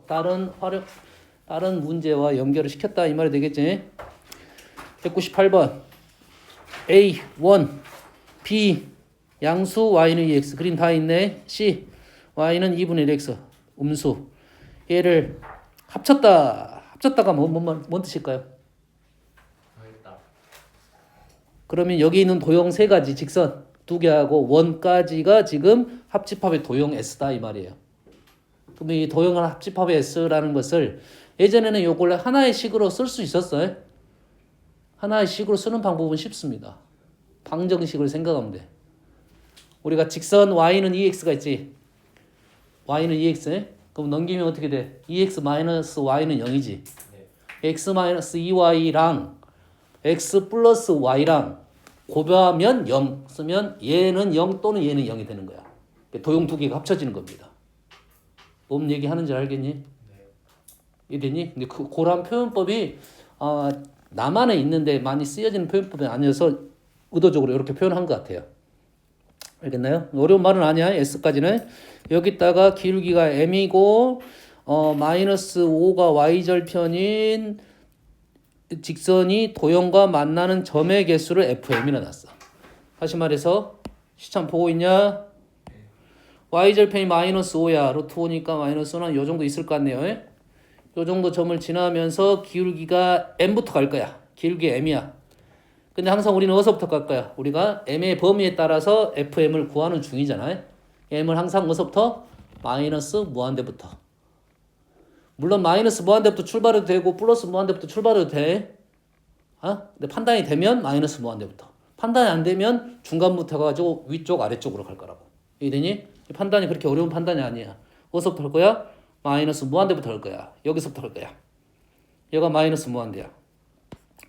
다른 문제와 연결을 시켰다 이 말이 되겠지. 198번 A 1 B 양수 y는 2x 그림 다 있네. C y는 2분의 1x 음수. 얘를 합쳤다가 뭔 뜻일까요? 그러면 여기 있는 도형 세 가지 직선 두 개하고 원까지가 지금 합집합의 도형 S다 이 말이에요. 그럼 이 도형을 합집합의 S라는 것을 예전에는 요걸 하나의 식으로 쓸 수 있었어요. 하나의 식으로 쓰는 방법은 쉽습니다. 방정식을 생각하면 돼. 우리가 직선 y는 2x가 있지. y는 2x. 그럼 넘기면 어떻게 돼? 2x 마이너스 y는 0이지. x 마이너스 2y랑 x 플러스 y랑 곱하면 0 쓰면 얘는 0 또는 얘는 0이 되는 거야. 도형 두 개가 합쳐지는 겁니다. 뭔 얘기 하는지 알겠니? 이해되니? 근데 그런 표현법이 나만에 있는데 많이 쓰여지는 표현법이 아니어서 의도적으로 이렇게 표현한 것 같아요. 알겠나요? 어려운 말은 아니야. S까지는. 여기다가 기울기가 M이고 마이너스 5가 Y절편인 직선이 도형과 만나는 점의 개수를 FM이라 놨어. 다시 말해서 시참 보고 있냐? Y절편이 마이너스 5야. 루트 5니까 마이너스 5는 요 정도 있을 것 같네요. 요 정도 점을 지나면서 기울기가 M부터 갈 거야. 기울기 M이야. 근데 항상 우리는 어디서부터 갈 거야? 우리가 M의 범위에 따라서 FM을 구하는 중이잖아요. M을 항상 어디서부터? 마이너스 무한대부터. 물론 마이너스 무한대부터 출발해도 되고 플러스 무한대부터 출발해도 돼. 근데 판단이 되면 마이너스 무한대부터. 판단이 안 되면 중간부터 가지고 위쪽 아래쪽으로 갈 거라고. 이해되니? 판단이 그렇게 어려운 판단이 아니야. 어디서부터 할 거야? 마이너스 무한대부터 할 거야. 여기서부터 할 거야. 얘가 마이너스 무한대야.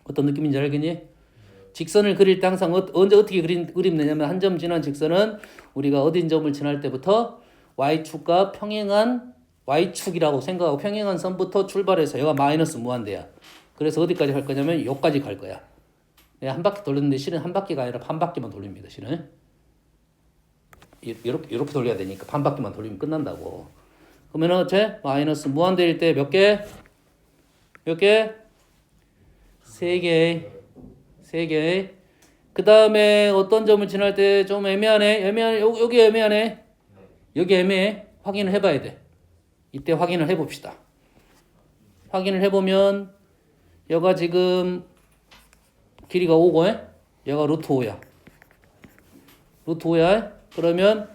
어떤 느낌인지 알겠니? 직선을 그릴 때 항상 언제 어떻게 그리냐면 한 점 지난 직선은 우리가 어딘 점을 지날 때부터 y축과 평행한 y축이라고 생각하고 평행한 선부터 출발해서 얘가 마이너스 무한대야. 그래서 어디까지 갈 거냐면 여기까지 갈 거야. 내가 한 바퀴 돌렸는데 실은 한 바퀴가 아니라 반 바퀴만 돌립니다. 실은 이렇게 돌려야 되니까 반 바퀴만 돌리면 끝난다고. 그러면 어째 마이너스 무한대일 때 몇 개? 몇 개? 세 개. 그 다음에 어떤 점을 지날 때 좀 애매하네. 여기 애매하네. 여기 애매해. 확인을 해봐야 돼. 이때 확인을 해봅시다. 확인을 해보면 얘가 지금 길이가 5고 얘가 루트 5야. 루트 5야. 그러면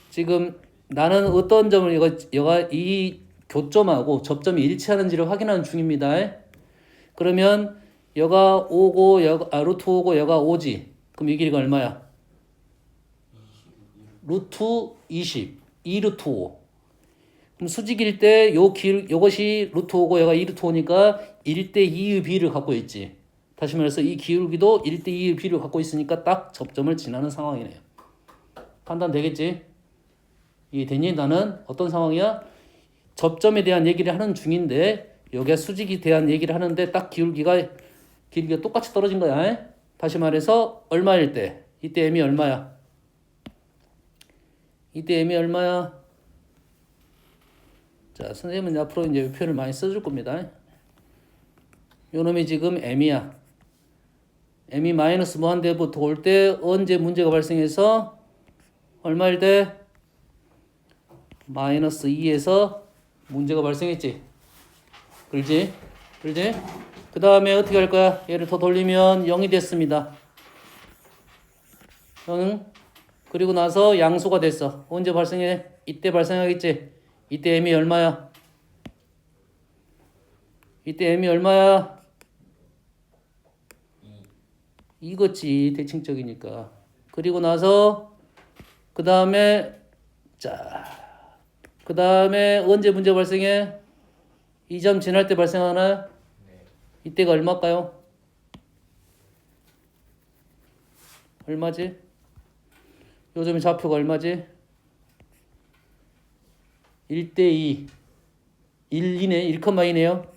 지금 나는 어떤 점을 얘가 이 교점하고 접점이 일치하는지를 확인하는 중입니다. 그러면 얘가 5고 루트 5고 얘가 5지. 그럼 이 길이가 얼마야? 루트 20. 2루트 5. 그럼 수직일 때 요것이 루트 5고 얘가 2루트 5니까 1대 2의 비를 갖고 있지. 다시 말해서 이 기울기도 1대 2의 비를 갖고 있으니까 딱 접점을 지나는 상황이네요. 판단 되겠지? 이해되니? 나는 어떤 상황이야? 접점에 대한 얘기를 하는 중인데 여기에 수직에 대한 얘기를 하는데 딱 길이가 똑같이 떨어진 거야. 다시 말해서 얼마일 때? 이때 m이 얼마야? 이때 m이 얼마야? 자, 선생님은 앞으로 이제 이 표현을 많이 써줄 겁니다. 요 놈이 지금 m이야. m이 마이너스 무한대부터 올 때 언제 문제가 발생해서 얼마일 때? 마이너스 2에서 문제가 발생했지. 그렇지? 그 다음에 어떻게 할 거야? 얘를 더 돌리면 0이 됐습니다. 0. 그리고 나서 양수가 됐어. 언제 발생해? 이때 발생하겠지. 이때 m이 얼마야? 이때 m이 얼마야? 이거지. 대칭적이니까. 그리고 나서 그 다음에 언제 문제 발생해? 이 점 지날 때 발생하나? 이때가 얼마일까요? 얼마지? 요 점의 좌표가 얼마지? 1대 2. 1이네. 1,2네요.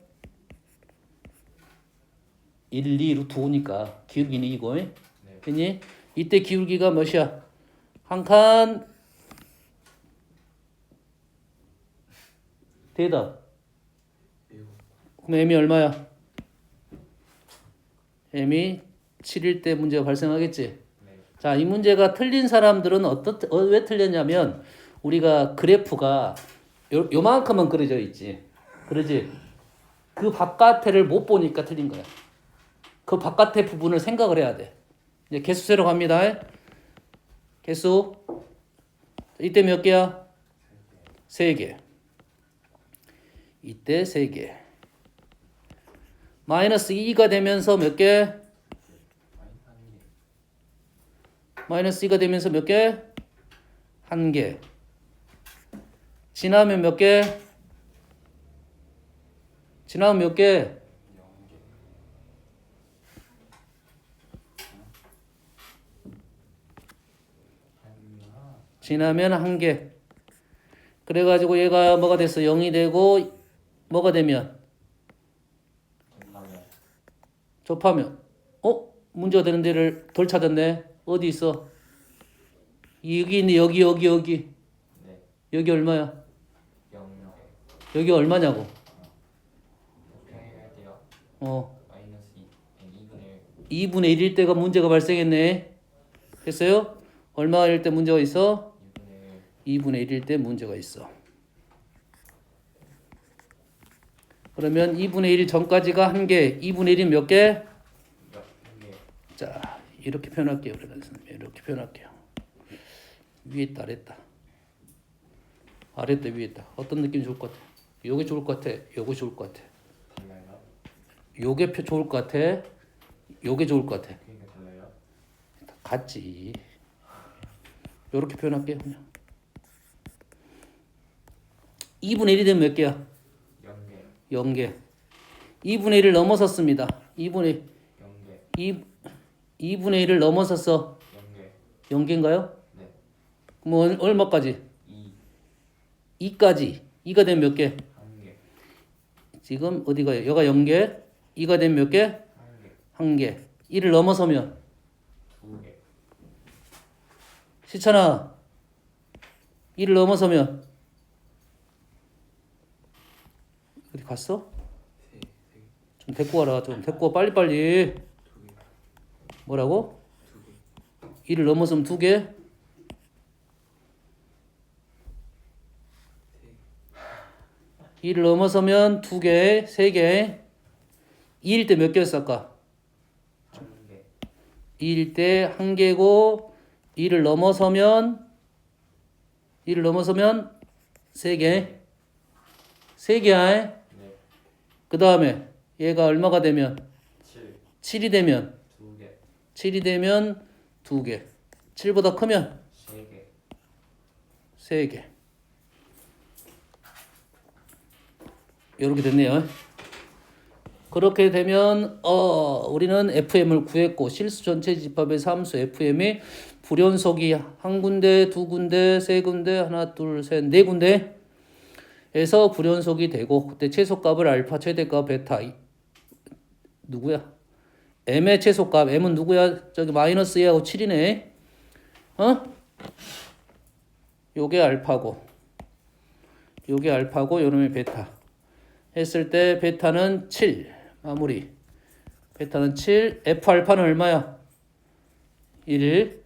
1, 2 루트 5니까 기울기는 이거. 됐니? 이때 기울기가 몇이야? 한 칸. 대답. 그럼 m이 얼마야? m이 7일 때 문제가 발생하겠지. 자, 이 문제가 틀린 사람들은 왜 틀렸냐면 우리가 그래프가 요만큼만 그려져 있지. 그러지? 그 바깥에를 못 보니까 틀린 거야. 그 바깥의 부분을 생각을 해야 돼. 이제 개수 세로 갑니다. 개수. 이때 몇 개야? 3개. 이때 3개. 마이너스 2가 되면서 몇 개? 마이너스 2가 되면서 몇 개? 1개. 지나면 몇 개? 지나면 몇 개? 지나면 1개. 그래가지고 얘가 뭐가 됐어? 0이 되고 뭐가 되면? 접하면. 문제가 되는 데를 덜 찾았네. 어디 있어? 여기 있네. 여기. 네. 여기 얼마야? 0. 여기 얼마냐고? 해야 돼요. 마이너스 2분의 1일 때가 문제가 발생했네. 됐어요? 얼마일 때 문제가 있어? 2분의 1일 때 문제가 있어. 그러면 2분의 1 전까지가 1개, 2분의 1이 몇 개? 자, 이렇게 표현할게요. 이렇게 표현할게요. 위에 있다, 아래 있다. 아래 있다, 위에 있다. 어떤 느낌이 좋을 것 같아? 요게 좋을 것 같아? 요게 좋을 것 같아? 달라요? 요게 좋을 것 같아? 요게 좋을 것 같아? 그러니까 달라요? 같지. 요렇게 표현할게요, 그냥. 2분의 1이 되면 몇 개야? 0개. 2분의 1을 넘어섰습니다. 2분의 1을 넘어섰어. 0개인가요? 네. 그럼 얼마까지? 2. 2까지. 2가 되면 몇 개? 1개. 지금 어디가요? 여가 0개. 2가 되면 몇 개? 1개. 1을 넘어서면 2개. 시찬아. 1을 넘어서면 어디 갔어? 좀 데리고 와라. 좀 데리고 와. 빨리빨리. 뭐라고? 1을 넘어서면 2개? 일을 넘어서면 2개, 3개. 2일 때 몇 개였어 아까? 1개. 2일 때 1개고 2를 넘어서면 3개. 3개야. 네. 그 다음에 얘가 얼마가 되면? 7. 7이 되면? 2개. 7이 되면 2개. 7보다 크면? 3개. 3개. 이렇게 됐네요. 그렇게 되면 우리는 FM을 구했고 실수 전체 집합의 함수 FM이 불연속이 한 군데, 두 군데, 세 군데, 하나, 둘, 셋, 네 군데에서 불연속이 되고 그때 최소값을 알파, 최대값 베타 누구야? m의 최소값 m은 누구야? 저기 마이너스 2하고 7이네. 요게 알파고 요놈의 베타. 했을 때 베타는 7 마무리. 베타는 7 F 알파는 얼마야? 1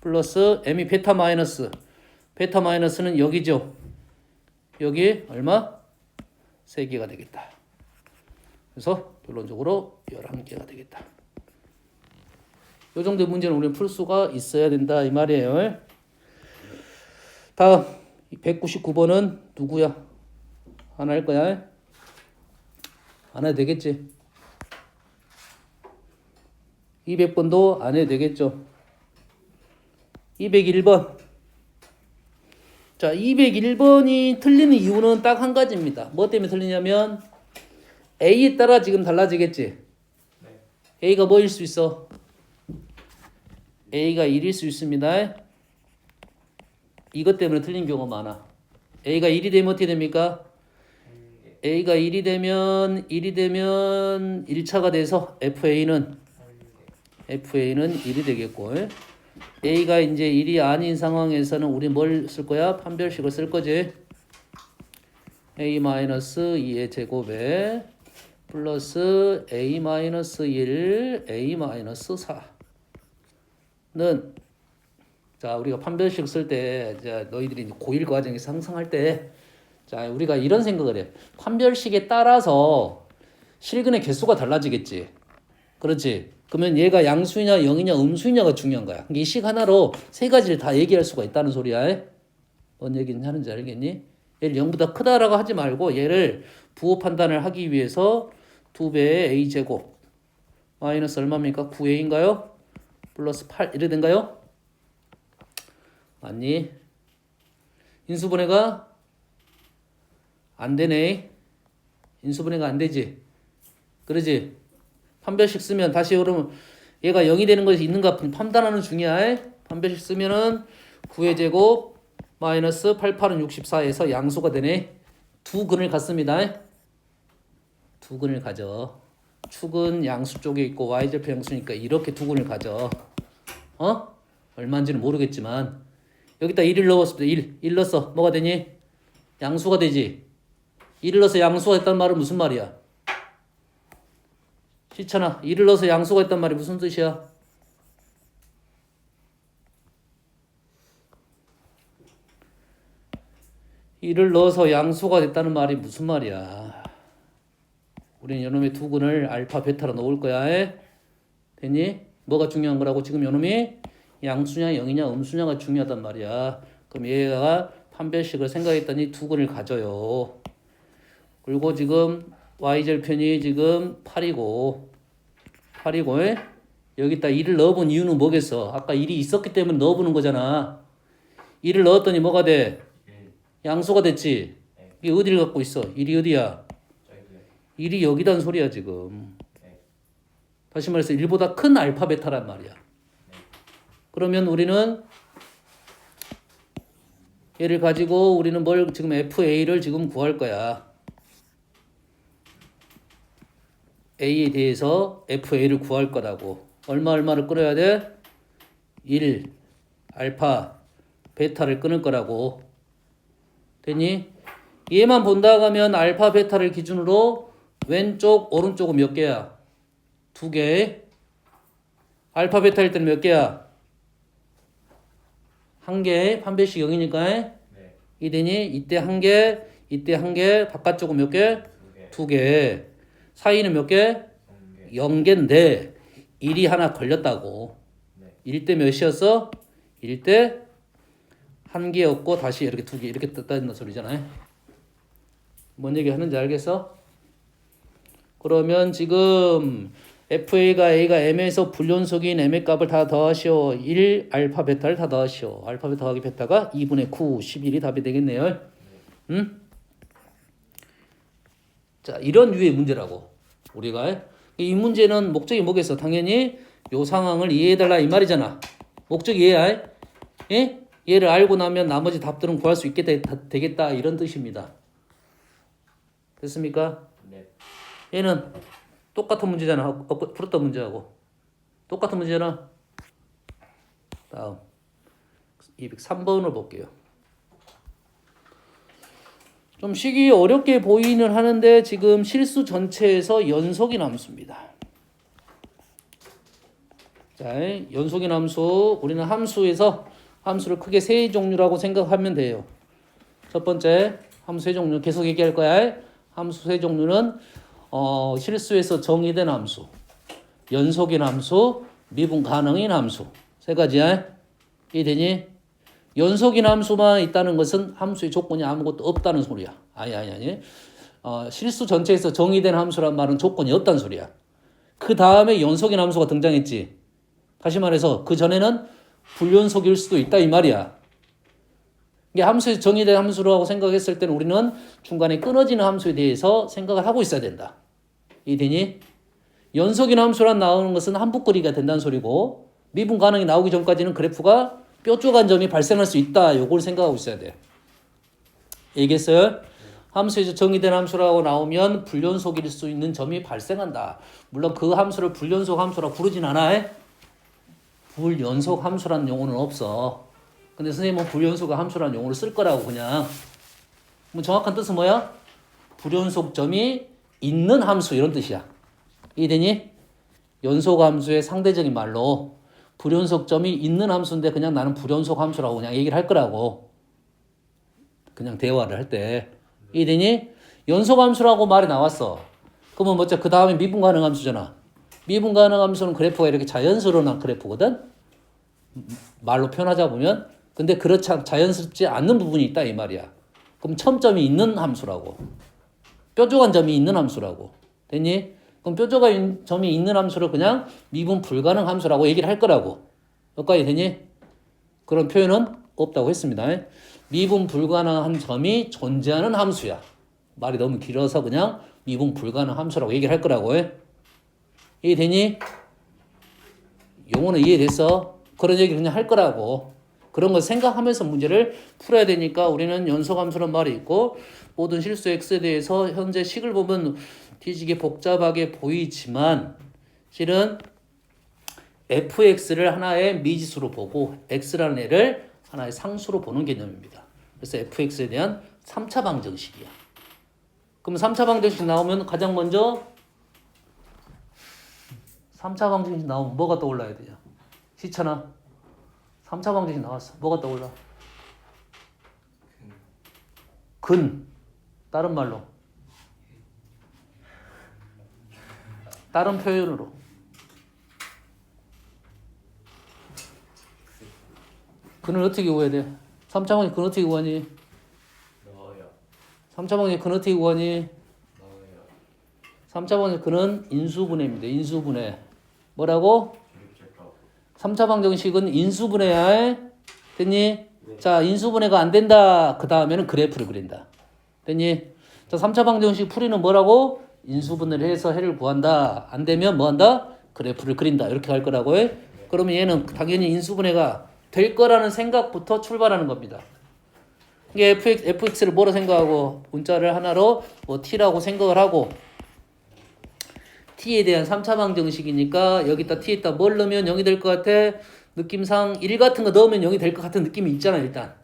플러스 M이 베타 마이너스는 여기죠. 여기 얼마? 3개가 되겠다. 그래서 결론적으로 11개가 되겠다. 이 정도의 문제는 우리는 풀 수가 있어야 된다 이 말이에요. 다음 199번은 누구야? 안 할 거야? 안 해도 되겠지. 200번도 안 해도 되겠죠. 201번. 자, 201번이 틀리는 이유는 딱 한 가지입니다. 뭐 때문에 틀리냐면 A에 따라 지금 달라지겠지. 네. A가 뭐일 수 있어? A가 1일 수 있습니다. 이것 때문에 틀린 경우가 많아. A가 1이 되면 어떻게 됩니까? A가 1이 되면 1차가 돼서 FA는 1이 되겠고 A가 이제 1이 아닌 상황에서는 우리 뭘 쓸 거야? 판별식을 쓸 거지. A-2의 제곱에 플러스 a-1 a-4는 자 우리가 판별식 쓸 때 너희들이 고1 과정에서 상상할 때 자 우리가 이런 생각을 해. 판별식에 따라서 실근의 개수가 달라지겠지. 그렇지. 그러면 얘가 양수이냐 영이냐 음수이냐가 중요한 거야. 이 식 하나로 세 가지를 다 얘기할 수가 있다는 소리야. 뭔 얘기는 하는지 알겠니? 얘를 0보다 크다라고 하지 말고 얘를 부호 판단을 하기 위해서 2배의 a제곱 마이너스 얼마입니까? 9a인가요? 플러스 8 이래 된가요? 맞니? 인수분해가 안 되네. 인수분해가 안 되지. 그러지? 판별식 쓰면 다시 그러면 얘가 0이 되는 것이 있는가 판단하는 중이야. 판별식 쓰면은 9의 제곱 마이너스 88은 64에서 양수가 되네. 두 근을 갖습니다. 두 근을 가져. 축은 양수 쪽에 있고 y절표 양수니까 이렇게 두 근을 가져. 얼마인지는 모르겠지만 여기다 1을 넣었습니다. 1 넣었어. 뭐가 되니? 양수가 되지. 1을 넣어서 양수가 됐단 말은 무슨 말이야? 시천아, 1을 넣어서 양수가 됐단 말이 무슨 뜻이야? 이를 넣어서 양수가 됐다는 말이 무슨 말이야? 우리는 요놈의 두 근을 알파, 베타로 넣을 거야. 됐니? 뭐가 중요한 거라고? 지금 요놈이 양수냐, 영이냐, 음수냐가 중요하단 말이야. 그럼 얘가 판별식을 생각했더니 두 근을 가져요. 그리고 지금 y절편이 지금 8이고 여기다 1을 넣어본 이유는 뭐겠어? 아까 1이 있었기 때문에 넣어보는 거잖아. 1을 넣었더니 뭐가 돼? 양수가 됐지. 네. 이게 어디를 갖고 있어? 1이 어디야? 저희도요. 1이 여기단 소리야 지금. 네. 다시 말해서 1보다 큰 알파 베타란 말이야. 그러면 우리는 얘를 가지고 우리는 뭘 지금 FA를 지금 구할 거야. A에 대해서 FA를 구할 거라고. 얼마를 끊어야 돼? 1 알파 베타를 끊을 거라고. 됐니? 얘만 본다 하면 알파 베타를 기준으로 왼쪽 오른쪽은 몇 개야? 2개. 알파 베타일 때는 몇 개야? 1개. 판별식 0이니까. 네. 이 되니? 이때 1개, 이때 1개, 바깥쪽은 몇 개? 2개. 사이는 몇 개? 0개인데 1이 하나 걸렸다고. 네. 1대 몇이었어? 1대 1개였고 다시 이렇게 2개 이렇게 떴다는 소리잖아요. 뭔 얘기 하는지 알겠어? 그러면 지금 FA가 A가 M에서 불연속인 M의 값을 다 더하시오. 1 알파 베타를 다 더하시오. 알파 베타 더하기 베타가 2분의 9, 11이 답이 되겠네요. 응? 자, 이런 류의 문제라고. 우리가 이 문제는 목적이 뭐겠어? 당연히 요 상황을 이해해달라 이 말이잖아. 목적이 얘야. 예? 얘를 알고 나면 나머지 답들은 구할 수 있게 되겠다 이런 뜻입니다. 됐습니까? 네. 얘는 똑같은 문제잖아. 풀었던 문제하고 똑같은 문제잖아. 다음 203번을 볼게요. 좀 식이 어렵게 보이는 하는데 지금 실수 전체에서 연속인 함수입니다. 자, 연속인 함수 우리는 함수에서 함수를 크게 세 종류라고 생각하면 돼요. 첫 번째 함수 세 종류 계속 얘기할 거야. 함수 세 종류는 실수에서 정의된 함수, 연속인 함수, 미분 가능인 함수 세 가지야. 이해되니? 연속인 함수만 있다는 것은 함수의 조건이 아무것도 없다는 소리야. 아니. 실수 전체에서 정의된 함수란 말은 조건이 없다는 소리야. 그 다음에 연속인 함수가 등장했지. 다시 말해서 그 전에는 불연속일 수도 있다 이 말이야. 이게 함수에서 정의된 함수라고 생각했을 때는 우리는 중간에 끊어지는 함수에 대해서 생각을 하고 있어야 된다. 이해되니? 연속인 함수란 나오는 것은 한붓거리가 된다는 소리고 미분 가능이 나오기 전까지는 그래프가 뾰족한 점이 발생할 수 있다. 요걸 생각하고 있어야 돼. 얘기했어요? 함수에서 정의된 함수라고 나오면 불연속일 수 있는 점이 발생한다. 물론 그 함수를 불연속 함수라고 부르진 않아. 불연속 함수라는 용어는 없어. 근데 선생님은 불연속 함수라는 용어를 쓸 거라고 그냥. 뭐 정확한 뜻은 뭐야? 불연속 점이 있는 함수 이런 뜻이야. 이해되니? 연속 함수의 상대적인 말로 불연속점이 있는 함수인데 그냥 나는 불연속 함수라고 그냥 얘기를 할 거라고. 그냥 대화를 할 때. 이해되니? 연속 함수라고 말이 나왔어. 그러면 뭐죠? 그 다음에 미분 가능 함수잖아. 미분 가능 함수는 그래프가 이렇게 자연스러운 그래프거든. 말로 표현하자 보면. 근데 그렇지 자연스럽지 않는 부분이 있다 이 말이야. 그럼 첨점이 있는 함수라고. 뾰족한 점이 있는 함수라고. 됐니? 그럼 뾰족한 점이 있는 함수를 그냥 미분 불가능 함수라고 얘기를 할 거라고. 여기까지 되니? 그런 표현은 없다고 했습니다. 미분 불가능한 점이 존재하는 함수야. 말이 너무 길어서 그냥 미분 불가능 함수라고 얘기를 할 거라고. 이해되니? 용어는 이해됐어? 그런 얘기를 그냥 할 거라고. 그런 걸 생각하면서 문제를 풀어야 되니까 우리는 연속함수란 말이 있고 모든 실수 x에 대해서 현재 식을 보면 뒤지게 복잡하게 보이지만 실은 fx를 하나의 미지수로 보고 x라는 애를 하나의 상수로 보는 개념입니다. 그래서 fx에 대한 3차 방정식이야. 그럼 3차 방정식 나오면 가장 먼저 3차 방정식 나오면 뭐가 떠올라야 되냐? 시천아 3차 방정식 나왔어. 뭐가 떠올라? 근. 다른 말로. 다른 표현으로. 근을 어떻게 구해야 돼? 3차 방정식 근 어떻게 구하니? 넣어요. 3차 방정식 근 어떻게 구하니? 넣어요. 3차 방정식 근은 인수분해입니다. 인수분해. 뭐라고? 조립제법. 3차 방정식은 인수분해야. 됐니? 자, 인수분해가 안 된다. 그 다음에는 그래프를 그린다. 됐니? 자, 3차 방정식 풀이는 뭐라고? 인수분해를 해서 해를 구한다. 안 되면 뭐 한다? 그래프를 그린다. 이렇게 할 거라고 해. 그러면 얘는 당연히 인수분해가 될 거라는 생각부터 출발하는 겁니다. 이게 fx를 뭐로 생각하고 문자를 하나로 뭐 t라고 생각을 하고 t에 대한 3차 방정식이니까 여기다 t에다 뭘 넣으면 0이 될 것 같아? 느낌상 1 같은 거 넣으면 0이 될 것 같은 느낌이 있잖아 일단.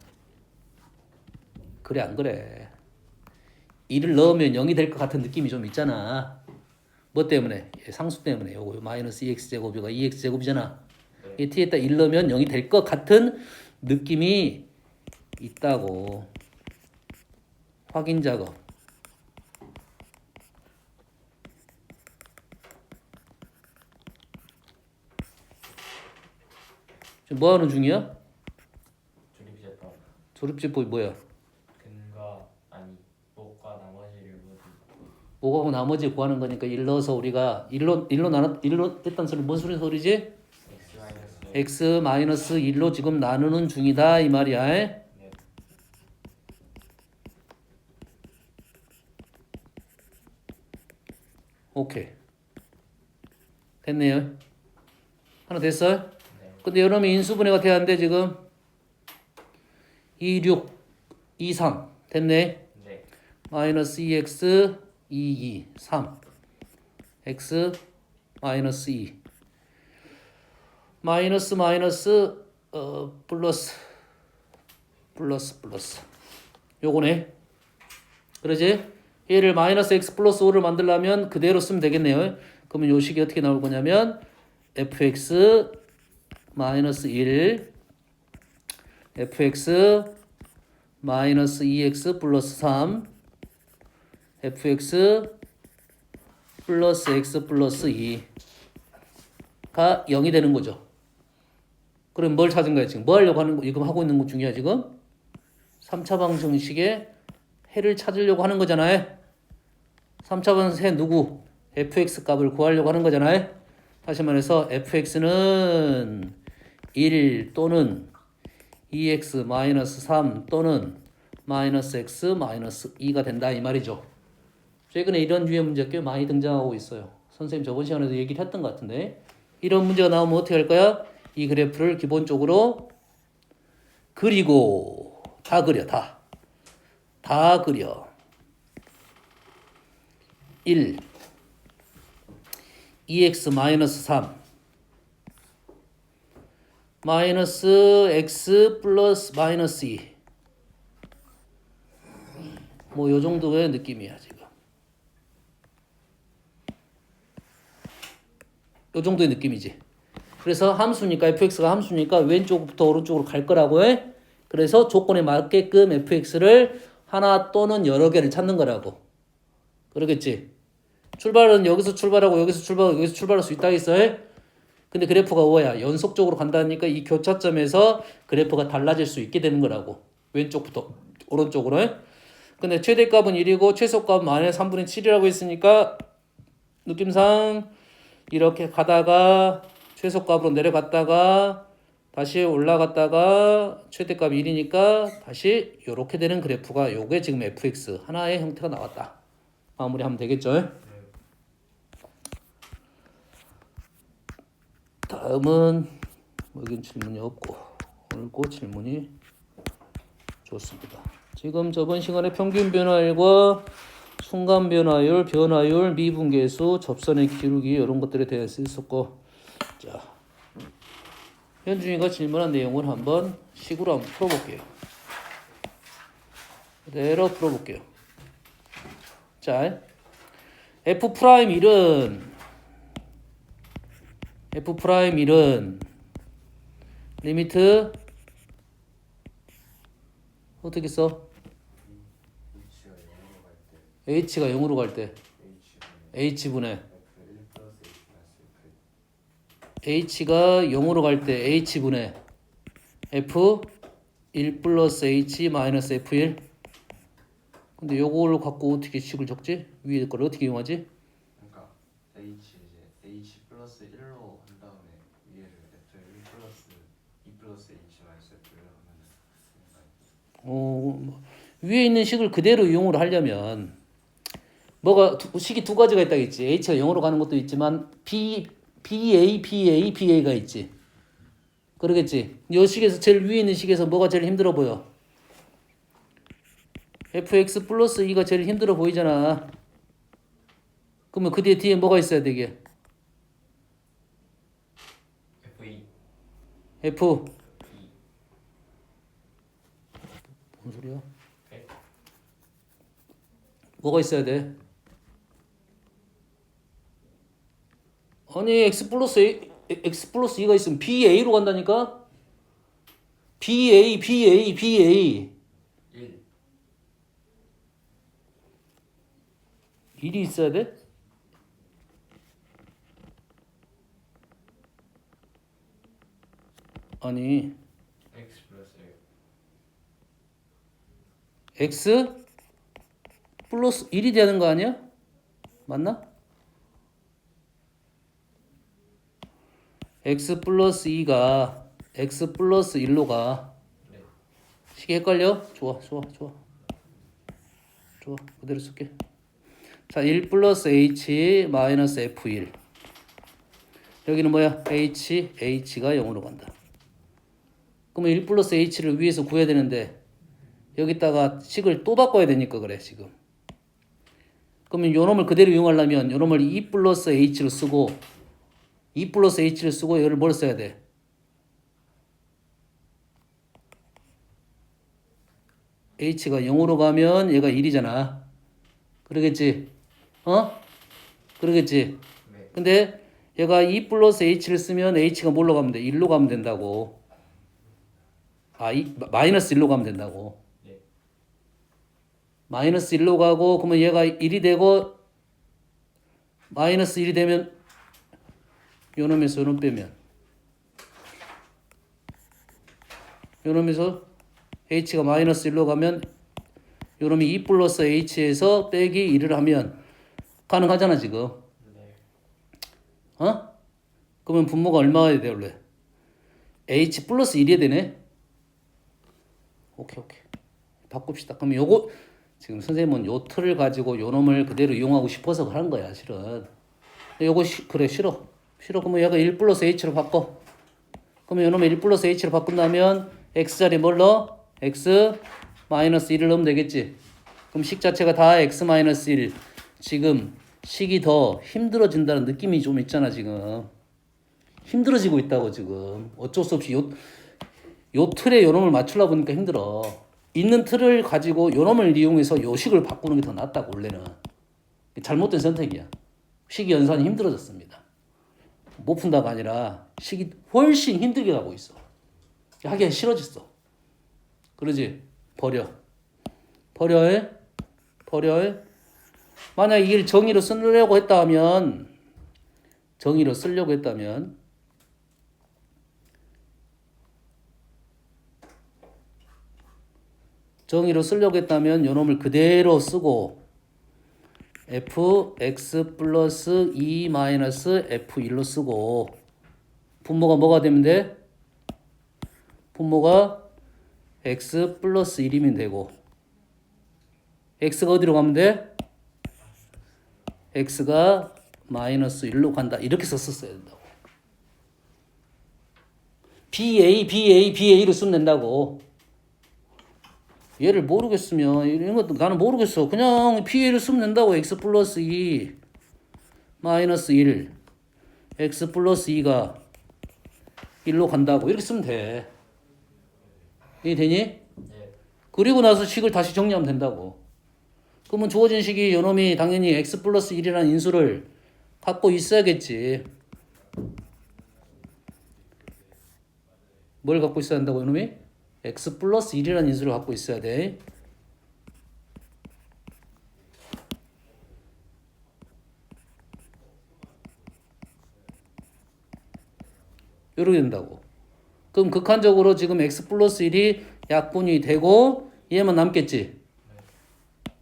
그래 안 그래? 1을 넣으면 0이 될 것 같은 느낌이 좀 있잖아. 뭐 때문에? 상수 때문에. 요거 마이너스 2x제곱이가 2x제곱이잖아. 이 t에다 1 넣으면 0이 될 것 같은 느낌이 있다고. 확인 작업. 지금 뭐 하는 중이야? 조립제법. 조립제법이 뭐야? 근과 아니 목과 나머지를 모두 뭐하고 나머지 구하는 거니까 1 넣어서 우리가 1로 했던 소리 뭔 소리지? x 마이너스 x 마이너스 1로 지금 나누는 중이다 이 말이야. 네. 오케이. 됐네요. 하나 됐어요? 네. 근데 여러분 인수분해가 돼야 하는데 지금 2, 6, 2, 3 됐네. 네. 마이너스 2x 2, 3 x 마이너스 2 마이너스 플러스 요거네. 그러지? 얘를 마이너스 x 플러스 5를 만들려면 그대로 쓰면 되겠네요. 그러면 요 식이 어떻게 나올 거냐면 fx 마이너스 1 fx 마이너스 2x 플러스 3 fx 플러스 x 플러스 2가 0이 되는 거죠. 그럼 뭘 찾은 거야 지금? 뭐 하려고 하는 거? 이거 하고 있는 것 중이야 지금? 3차 방정식의 해를 찾으려고 하는 거잖아요. 3차 방정식 해 누구? fx 값을 구하려고 하는 거잖아요. 다시 말해서 fx는 1 또는 2x 마이너스 3 또는 마이너스 x 마이너스 2가 된다 이 말이죠. 최근에 이런 류의 문제가 꽤 많이 등장하고 있어요. 선생님 저번 시간에도 얘기를 했던 것 같은데 이런 문제가 나오면 어떻게 할 거야? 이 그래프를 기본적으로 그리고 다 그려 다 그려 1 2x 마이너스 3 마이너스 x 플러스 마이너스 2 뭐 요 정도의 느낌이야 지금. 요 정도의 느낌이지. 그래서 함수니까 fx가 함수니까 왼쪽부터 오른쪽으로 갈 거라고 해. 그래서 조건에 맞게끔 fx를 하나 또는 여러 개를 찾는 거라고. 그러겠지. 출발은 여기서 출발하고 여기서 출발하고 여기서 출발할 수 있다 했어. 근데 그래프가 뭐야? 연속적으로 간다니까 이 교차점에서 그래프가 달라질 수 있게 되는 거라고. 왼쪽부터 오른쪽으로. 근데 최대값은 1이고 최소값은 마이너스 3분의 7이라고 했으니까 느낌상 이렇게 가다가 최소값으로 내려갔다가 다시 올라갔다가 최대값 1이니까 다시 이렇게 되는 그래프가 요게 지금 fx 하나의 형태가 나왔다. 마무리하면 되겠죠? 다음은 여긴 질문이 없고 오늘고 질문이 좋습니다. 지금 저번 시간에 평균 변화율과 순간 변화율, 미분계수, 접선의 기울기 이런 것들에 대해서 있었고, 자 현준이가 질문한 내용을 한번 식으로 한번 풀어볼게요. 그대로 풀어볼게요. 자, F'1은 리미트 어떻게 써? H가 0으로 갈 때 H분의 H가 0으로 갈 때 H분의 F1 플러스 H 마이너스 F1. 근데 요걸로 갖고 어떻게 식을 적지? 위에 걸 어떻게 이용하지? 그러니까 H 이제 H 플러스 1로 한 다음에 위에를 F1 플러스 2 플러스 H 마이너스 F를 하면 위에 있는 식을 그대로 이용을 하려면 식이 두 가지가 있다겠지. H가 0으로 가는 것도 있지만 BA가 있지. 그러겠지. 이 식에서 제일 위에 있는 식에서 뭐가 제일 힘들어 보여? fx 플러스 2가 제일 힘들어 보이잖아. 그러면 그 뒤에 뭐가 있어야 되게? F2 F 뭔 소리야? 뭐가 있어야 돼? 아니 x 플러스 2가 있으면 BA로 간다니까? BA 1 1이 있어야 돼? 아니 X 플러스 1 x 플러스 1이 되는 거 아니야? 맞나? x 플러스 2가 x 플러스 1로 가. 네. 식이 헷갈려? 좋아. 그대로 쓸게. 자, 1 플러스 h 마이너스 f1. 여기는 뭐야? h가 0으로 간다. 그러면 1 플러스 h를 위에서 구해야 되는데 여기다가 식을 또 바꿔야 되니까 그래 지금. 그러면 요 놈을 그대로 이용하려면 요 놈을 2 플러스 h를 쓰고 얘를 뭘 써야 돼? h가 0으로 가면 얘가 1이잖아. 그러겠지? 그러겠지? 네. 근데 얘가 2 플러스 h를 쓰면 h가 뭘로 가면 돼? 1로 가면 된다고. 마이너스 1로 가면 된다고. 네. 마이너스 1로 가고 그러면 얘가 1이 되고 마이너스 1이 되면 요 놈에서 요 놈 빼면 요 놈에서 h가 마이너스 1로 가면 요 놈이 2 플러스 h에서 빼기 1을 하면 가능하잖아 지금. 네. 그러면 분모가 얼마가 돼야 원래? h 플러스 1이 되네. 오케이. 바꿉시다. 그럼 요거 지금 선생님은 요 틀을 가지고 요 놈을 그대로 이용하고 싶어서 하는 거야 실은. 요거 그래 싫어. 그러면 얘가 1 플러스 h로 바꿔. 그러면 요 놈을 1 플러스 h로 바꾼다면 x자리 뭘 넣어? x 마이너스 1을 넣으면 되겠지. 그럼 식 자체가 다 x 마이너스 1. 지금 식이 더 힘들어진다는 느낌이 좀 있잖아 지금. 힘들어지고 있다고 지금. 어쩔 수 없이 요 틀에 요 놈을 맞추려 보니까 힘들어. 있는 틀을 가지고 요 놈을 이용해서 요 식을 바꾸는 게 더 낫다고 원래는. 잘못된 선택이야. 식이 연산이 힘들어졌습니다. 못 푼다가 아니라 식이 훨씬 힘들게 가고 있어. 하기가 싫어졌어. 그러지? 버려. 버려. 만약 이걸 정의로 쓰려고 했다 하면 요놈을 그대로 쓰고 fx 플러스 2 마이너스 f1로 쓰고 분모가 뭐가 되면 돼? 분모가 x 플러스 1이면 되고 x가 어디로 가면 돼? x가 마이너스 1로 간다. 이렇게 썼어야 된다고. BA로 쓰면 된다고. 얘를 모르겠으면 이런 것도 나는 모르겠어. 그냥 BA를 쓰면 된다고. x 플러스 2 마이너스 1 x 플러스 2가 1로 간다고. 이렇게 쓰면 돼. 이해되니? 네. 그리고 나서 식을 다시 정리하면 된다고. 그러면 주어진 식이 요놈이 당연히 x 플러스 1이라는 인수를 갖고 있어야겠지. 뭘 갖고 있어야 한다고 요놈이? x 플러스 1이라는 인수를 갖고 있어야 돼. 이렇게 된다고. 그럼 극한적으로 지금 x 플러스 1이 약분이 되고 얘만 남겠지.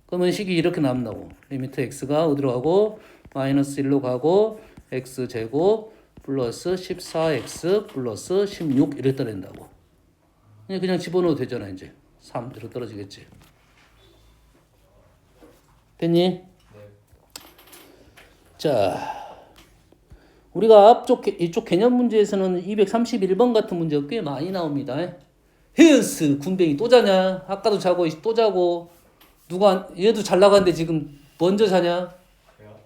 그러면 식이 이렇게 남는다고. 리미트 x가 어디로 가고 마이너스 1로 가고 x제곱 플러스 14x 플러스 16 이렇게 떨어진다고. 그냥 집어넣어도 되잖아. 이제 3 이렇게 떨어지겠지. 됐니? 네. 자, 우리가 이쪽 개념 문제에서는 231번 같은 문제가 꽤 많이 나옵니다. 헤어스 군뱅이 또 자냐? 아까도 자고 또 자고 얘도 잘 나가는데 지금 먼저 자냐? 그래요?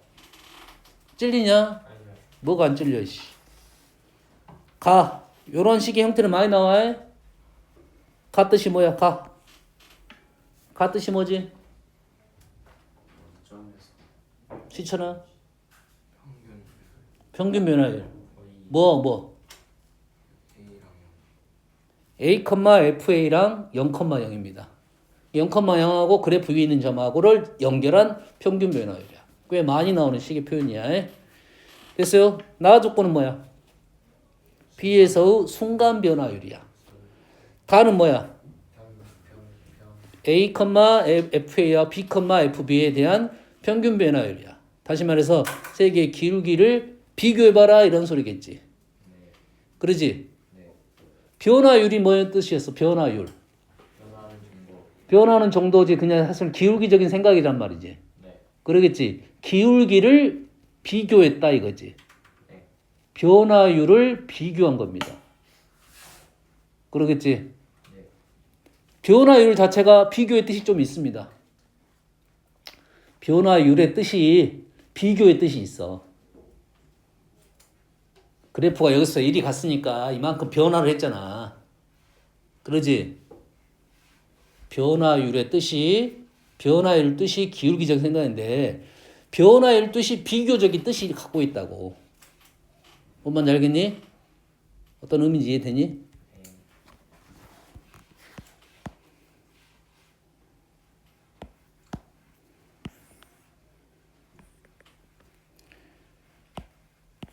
찔리냐? 아니요. 뭐가 안 찔려? 씨. 가. 요런 식의 형태는 많이 나와. 가 뜻이 뭐야? 가 뜻이 뭐지? 점에서 시천아. 평균 평균 변화율. 거의 뭐? A랑 aFA랑 0,0입니다. 0,0하고 그래프 위에 있는 점하고를 연결한 평균 변화율이야. 꽤 많이 나오는 식의 표현이야. 됐어요? 나 조건은 뭐야? B에서의 순간 변화율이야. 다는 뭐야? aFA와 bFB에 대한 평균 변화율이야. 다시 말해서 세 개의 기울기를 비교해봐라 이런 소리겠지. 그러지? 네. 변화율이 뭐의 뜻이었어? 변화율. 변화하는 정도. 변하는 정도지. 그냥 사실 기울기적인 생각이란 말이지. 네. 그러겠지. 기울기를 비교했다 이거지. 네. 변화율을 비교한 겁니다. 그러겠지. 네. 변화율 자체가 비교의 뜻이 좀 있습니다. 변화율의 뜻이 비교의 뜻이 있어. 그래프가 여기서 1이 갔으니까 이만큼 변화를 했잖아. 그러지? 변화율 뜻이 기울기적 생각인데 변화율 뜻이 비교적인 뜻이 갖고 있다고. 뭔 말인지 알겠니? 어떤 의미인지 이해되니?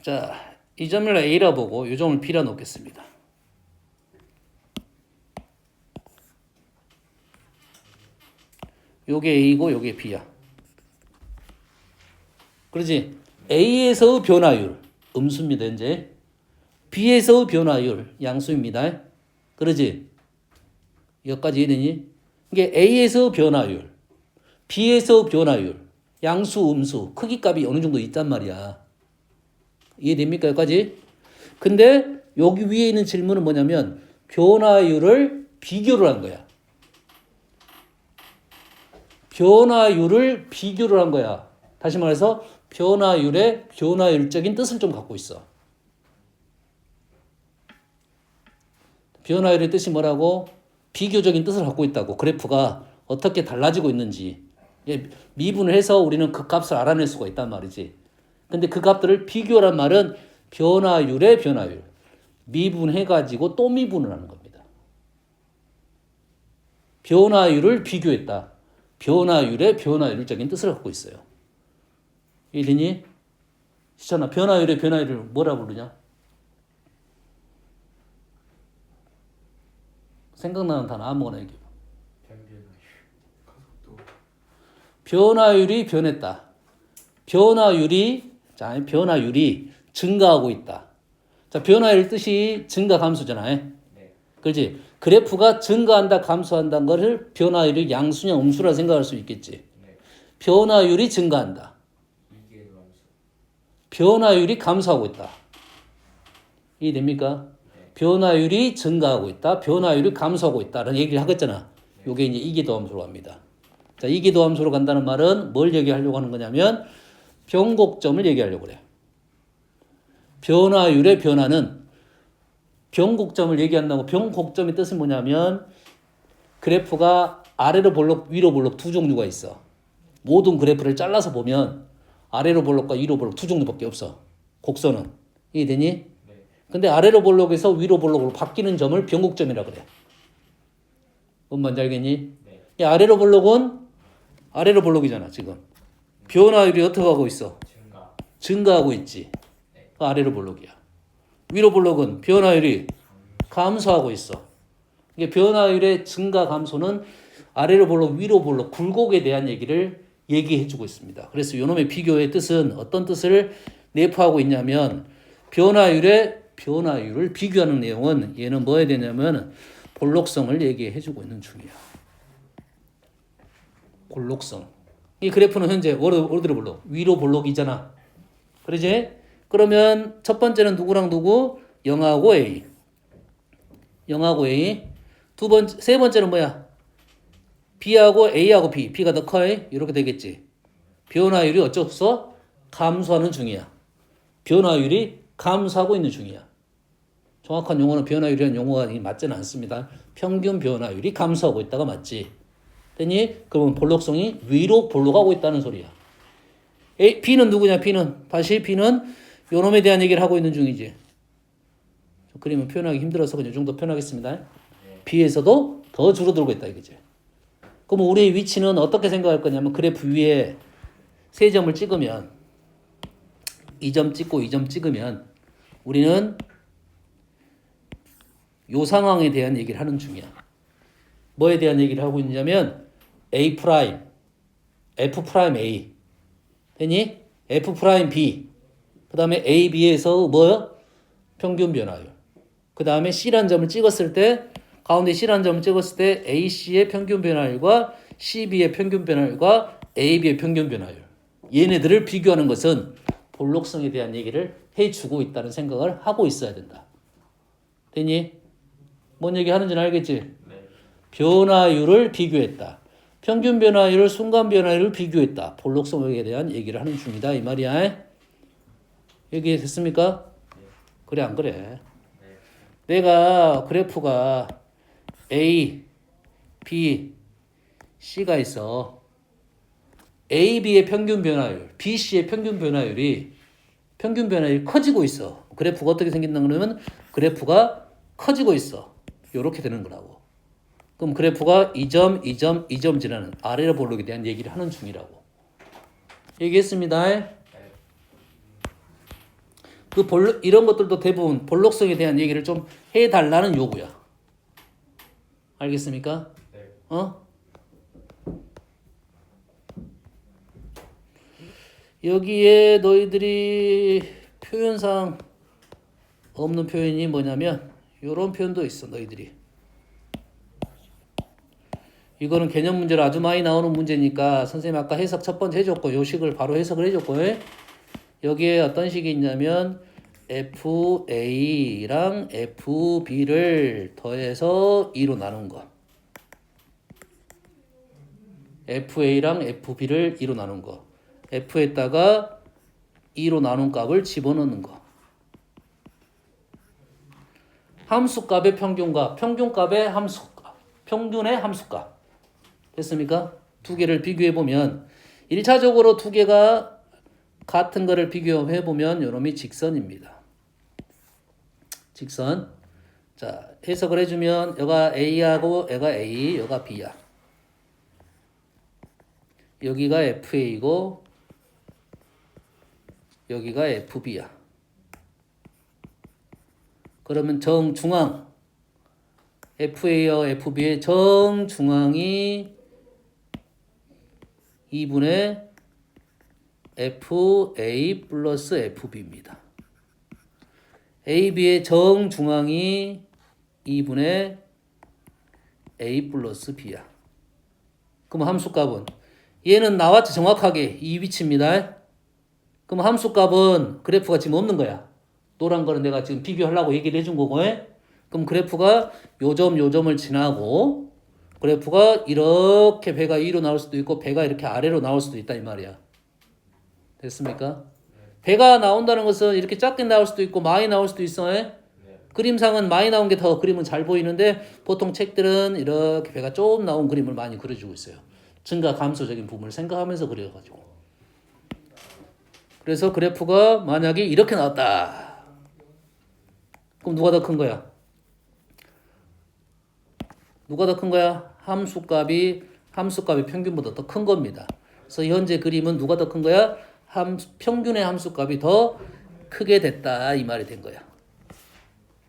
자, 이 점을 A라 보고 이 점을 B라 놓겠습니다. 요게 A고 요게 B야. 그러지? A에서의 변화율 음수입니다. 이제 B에서의 변화율 양수입니다. 그러지? 여기까지 이해되니? 이게 A에서 변화율, B에서 변화율, 양수, 음수, 크기값이 어느 정도 있단 말이야. 이해됩니까? 여기까지? 근데 여기 위에 있는 질문은 뭐냐면 변화율을 비교를 한 거야. 변화율을 비교를 한 거야. 다시 말해서 변화율의 변화율적인 뜻을 좀 갖고 있어. 변화율의 뜻이 뭐라고? 비교적인 뜻을 갖고 있다고. 그래프가 어떻게 달라지고 있는지 미분을 해서 우리는 그 값을 알아낼 수가 있단 말이지. 근데 그 값들을 비교란 말은 변화율의 변화율. 미분해가지고 또 미분을 하는 겁니다. 변화율을 비교했다. 변화율의 변화율적인 뜻을 갖고 있어요. 이해되니? 시천아, 변화율의 변화율을 뭐라 부르냐? 생각나는 단어 아무거나 얘기해. 변화율이 변했다. 변화율이 증가하고 있다. 자, 변화율 뜻이 증가 감소잖아요. 네. 그렇지? 그래프가 증가한다 감소한다는 것을 변화율이 양수냐 음수라 생각할 수 있겠지. 네. 변화율이 증가한다. 이게 감소. 변화율이 감소하고 있다. 이해됩니까? 네. 변화율이 증가하고 있다. 변화율이 감소하고 있다라는 얘기를 하겠잖아. 요게 이제 이기도함수로 갑니다. 자, 이기도함수로 간다는 말은 뭘 얘기하려고 하는 거냐면 변곡점을 얘기하려고 그래요. 변화율의 변화는 변곡점을 얘기한다고. 변곡점의 뜻은 뭐냐면 그래프가 아래로 볼록 위로 볼록 두 종류가 있어. 모든 그래프를 잘라서 보면 아래로 볼록과 위로 볼록 두 종류밖에 없어. 곡선은. 이해되니? 네. 근데 아래로 볼록에서 위로 볼록으로 바뀌는 점을 변곡점이라 그래. 뭔 말인지 알겠니? 네. 이 아래로 볼록이잖아 지금. 변화율이 어떻게 하고 있어? 증가하고 있지. 그 아래로 볼록이야. 위로 볼록은 변화율이 감소하고 있어. 이게 변화율의 증가 감소는 아래로 볼록 위로 볼록 굴곡에 대한 얘기를 얘기해주고 있습니다. 그래서 요놈의 비교의 뜻은 어떤 뜻을 내포하고 있냐면 변화율을 비교하는 내용은 얘는 뭐 해야 되냐면 볼록성을 얘기해주고 있는 중이야. 볼록성. 이 그래프는 현재 어디로 볼록? 위로 볼록이잖아. 그러지? 그러면 첫 번째는 누구랑 누구? 0하고 A. 0하고 A. 세 번째는 뭐야? B하고 A하고 B. B가 더 커. 이렇게 되겠지. 변화율이 어쩔 수 없어? 감소하는 중이야. 변화율이 감소하고 있는 중이야. 정확한 용어는 변화율이라는 용어가 맞지는 않습니다. 평균 변화율이 감소하고 있다가 맞지. 됐니? 그러면 볼록성이 위로 볼록하고 있다는 소리야. B는 누구냐? B는 요놈에 대한 얘기를 하고 있는 중이지. 그림은 표현하기 힘들어서 그냥 이 정도 표현하겠습니다. B에서도 더 줄어들고 있다 이거지. 그럼 우리의 위치는 어떻게 생각할 거냐면 그래프 위에 세 점을 찍으면 2점 찍고 2점 찍으면 우리는 요 상황에 대한 얘기를 하는 중이야. 뭐에 대한 얘기를 하고 있냐면 A 프라임, F 프라임 A, 되니? F 프라임 B, 그 다음에 A, B에서 뭐요? 평균 변화율. 그 다음에 C라는 점을 찍었을 때 가운데 C라는 점을 찍었을 때 AC의 평균 변화율과 CB의 평균 변화율과 AB의 평균 변화율. 얘네들을 비교하는 것은 볼록성에 대한 얘기를 해주고 있다는 생각을 하고 있어야 된다. 되니? 뭔 얘기 하는지는 알겠지? 네. 변화율을 비교했다. 평균 변화율을 순간 변화율을 비교했다. 볼록성에 대한 얘기를 하는 중이다. 이 말이야. 얘기 됐습니까? 그래 안 그래? 내가 그래프가 A, B, C가 있어. A, B의 평균 변화율, B, C의 평균 변화율이 커지고 있어. 그래프가 어떻게 생긴다 그러면 그래프가 커지고 있어. 요렇게 되는 거라고. 그럼 그래프가 2점, 2점, 2점 지나는 아래로 볼록에 대한 얘기를 하는 중이라고. 얘기했습니다. 이런 것들도 대부분 볼록성에 대한 얘기를 좀 해달라는 요구야. 알겠습니까? 네. 여기에 너희들이 표현상 없는 표현이 뭐냐면 요런 표현도 있어. 너희들이 이거는 개념 문제로 아주 많이 나오는 문제니까 선생님 아까 해석 첫 번째 해줬고 요 식을 바로 해석을 해줬고 여기에 어떤 식이 있냐면 FA랑 FB를 더해서 2로 나눈 거. FA랑 FB를 2로 나눈 거. F에다가 2로 나눈 값을 집어넣는 거. 함수값의 평균값, 평균값의 함수값, 평균의 함수값. 됐습니까? 두 개를 비교해보면 1차적으로 두 개가 같은 거를 비교해보면 요놈이 직선입니다. 직선. 자, 해석을 해주면 여가 A하고 여가 A, 여가 B야. 여기가 FA고 여기가 FB야. 그러면 정중앙 FA와 FB의 정중앙이 2분의 FA 플러스 FB입니다. AB의 정중앙이 2분의 A 플러스 B야. 그럼 함수값은 얘는 나왔죠. 정확하게 이 위치입니다. 그럼 함수값은 그래프가 지금 없는 거야. 노란 거는 내가 지금 비교하려고 얘기를 해준 거고. 그럼 그래프가 요 점을 지나고 그래프가 이렇게 배가 위로 나올 수도 있고 배가 이렇게 아래로 나올 수도 있다 이 말이야. 됐습니까? 배가 나온다는 것은 이렇게 작게 나올 수도 있고 많이 나올 수도 있어. 그림상은 많이 나온 게 더 그림은 잘 보이는데 보통 책들은 이렇게 배가 좀 나온 그림을 많이 그려주고 있어요. 증가 감소적인 부분을 생각하면서 그려가지고. 그래서 그래프가 만약에 이렇게 나왔다. 그럼 누가 더 큰 거야? 누가 더 큰 거야? 함수값이 평균보다 더 큰 겁니다. 그래서 현재 그림은 누가 더 큰 거야? 평균의 함수값이 더 크게 됐다 이 말이 된 거야.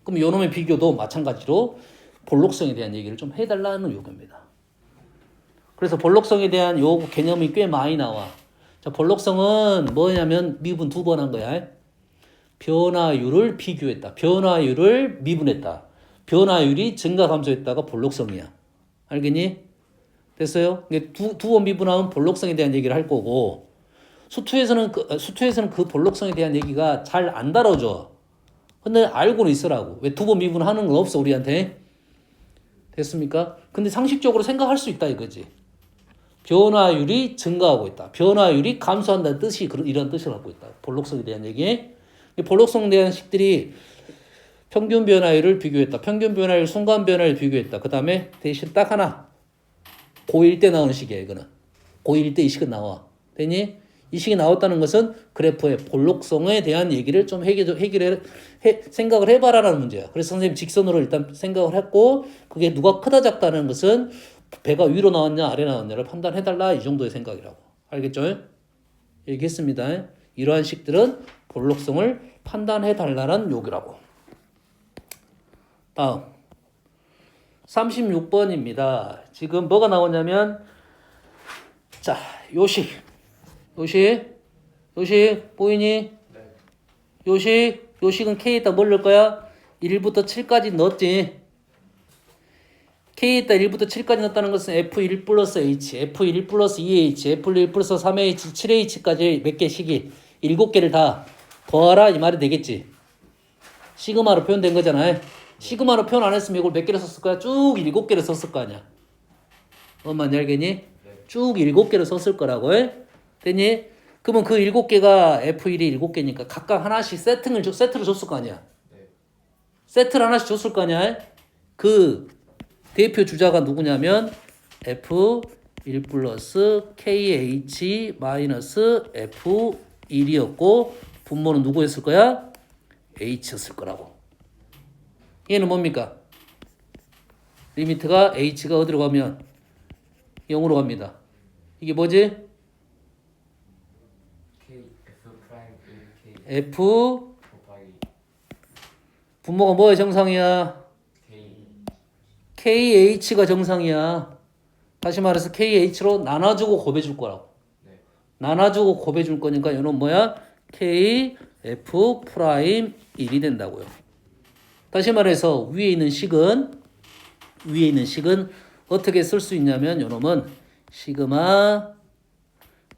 그럼 요놈의 비교도 마찬가지로 볼록성에 대한 얘기를 좀 해달라는 요구입니다. 그래서 볼록성에 대한 요 개념이 꽤 많이 나와. 자, 볼록성은 뭐냐면 미분 두 번 한 거야. 변화율을 비교했다. 변화율을 미분했다. 변화율이 증가 감소했다가 볼록성이야. 알겠니? 됐어요? 두 번 미분하면 볼록성에 대한 얘기를 할 거고 수투에서는 그 볼록성에 대한 얘기가 잘 안 다뤄져. 근데 알고는 있으라고. 왜 두 번 미분하는 건 없어 우리한테? 됐습니까? 근데 상식적으로 생각할 수 있다 이거지. 변화율이 증가하고 있다. 변화율이 감소한다는 뜻이 이런 뜻을 갖고 있다. 볼록성에 대한 얘기. 볼록성에 대한 식들이 평균 변화율을 비교했다. 평균 변화율, 순간 변화율을 비교했다. 그 다음에 대신 딱 하나. 고1 때 나오는 식이야 이거는. 고1 때 이 식은 나와. 됐니? 이 식이 나왔다는 것은 그래프의 볼록성에 대한 얘기를 좀 생각을 해봐라라는 문제야. 그래서 선생님 직선으로 일단 생각을 했고 그게 누가 크다 작다는 것은 배가 위로 나왔냐 아래 나왔냐를 판단해달라 이 정도의 생각이라고. 알겠죠? 얘기했습니다. 이러한 식들은 볼록성을 판단해달라는 요구라고. 다음 36번입니다. 지금 뭐가 나오냐면 자, 요식 보이니? 네. 요식은 K에다 뭘 넣을 거야? 1부터 7까지 넣었지. K에다 1부터 7까지 넣었다는 것은 F1 플러스 H, F1 플러스 2H, F1 플러스 3H, 7H까지 몇 개씩이 7개를 다 더하라 이 말이 되겠지. 시그마로 표현된 거잖아요. 시그마로 표현 안 했으면 이걸 몇 개를 썼을 거야? 쭉 7개를 썼을 거 아니야. 뭔 말인지 알겠니? 쭉 7개를 썼을 거라고. 됐니? 그러면 그 7개가 F1이 7개니까 각각 하나씩 세트를 줬을 거 아니야. 세트를 하나씩 줬을 거 아니야. 그 대표 주자가 누구냐면 F1 플러스 KH 마이너스 F1이었고 분모는 누구였을 거야? H였을 거라고. 얘는 뭡니까? 리미트가 H가 어디로 가면 0으로 갑니다. 이게 뭐지? K F 프라임 1 K F 곱하기 분모가 뭐의 정상이야? K KH가 정상이야. 다시 말해서 KH로 나눠주고 곱해줄 거라고. 네. 나눠주고 곱해줄 거니까 이건 뭐야? KF 프라임 1이 된다고요. 다시 말해서 위에 있는 식은 어떻게 쓸 수 있냐면 요놈은 시그마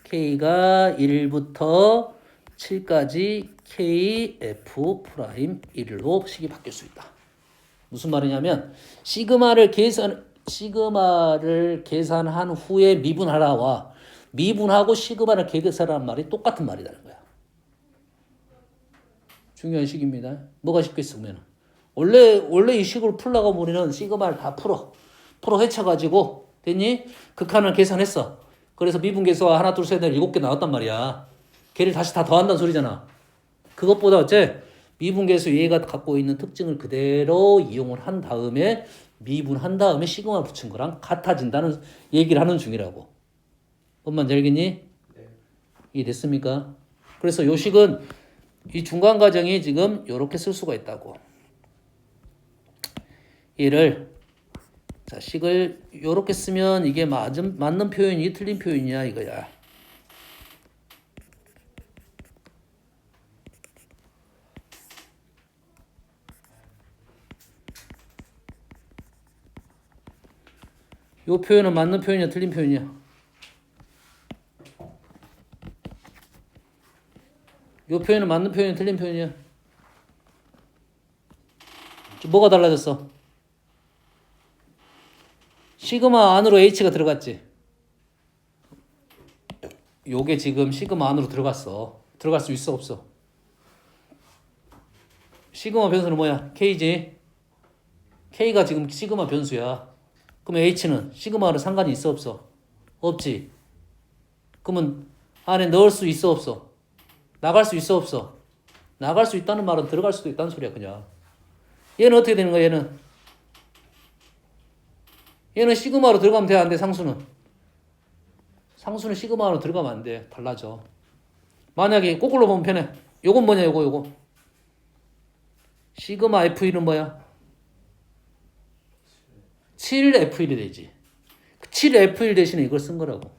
K가 1부터 7까지 KF 프라임 1로 식이 바뀔 수 있다. 무슨 말이냐면 시그마를 계산한 후에 미분하라와 미분하고 시그마를 계산하는 말이 똑같은 말이라는 거야. 중요한 식입니다. 뭐가 쉽겠어 그러면? 원래 이 식으로 풀려고 우리는 시그마를 다 풀어 헤쳐가지고 됐니? 극한을 계산했어. 그래서 미분계수가 하나 둘 셋 넷 7개 나왔단 말이야. 걔를 다시 다 더한다는 소리잖아. 그것보다 어째 미분계수 얘가 갖고 있는 특징을 그대로 이용을 한 다음에 미분한 다음에 시그마 붙인 거랑 같아진다는 얘기를 하는 중이라고. 엄마 알겠니? 네. 이해됐습니까? 그래서 요 식은 이 중간 과정이 지금 이렇게 쓸 수가 있다고. 얘를 자 식을 이렇게 쓰면 이게 맞는 표현이 틀린 표현이냐 이거야. 요 표현은 맞는 표현이야 틀린 표현이야? 요 표현은 맞는 표현이야 틀린 표현이야? 뭐가 달라졌어? 시그마 안으로 H가 들어갔지? 요게 지금 시그마 안으로 들어갔어. 들어갈 수 있어 없어? 시그마 변수는 뭐야? K지? K가 지금 시그마 변수야. 그러면 H는 시그마랑 상관이 있어 없어? 없지? 그러면 안에 넣을 수 있어 없어? 나갈 수 있어 없어? 나갈 수 있다는 말은 들어갈 수도 있다는 소리야 그냥. 얘는 어떻게 되는 거야 얘는 시그마로 들어가면 돼 안 돼? 상수는 시그마로 들어가면 안 돼. 달라져. 만약에 거꾸로 보면 편해. 요건 뭐냐 요거 시그마 F1은 뭐야? 7F1이 되지. 7F1 대신에 이걸 쓴 거라고.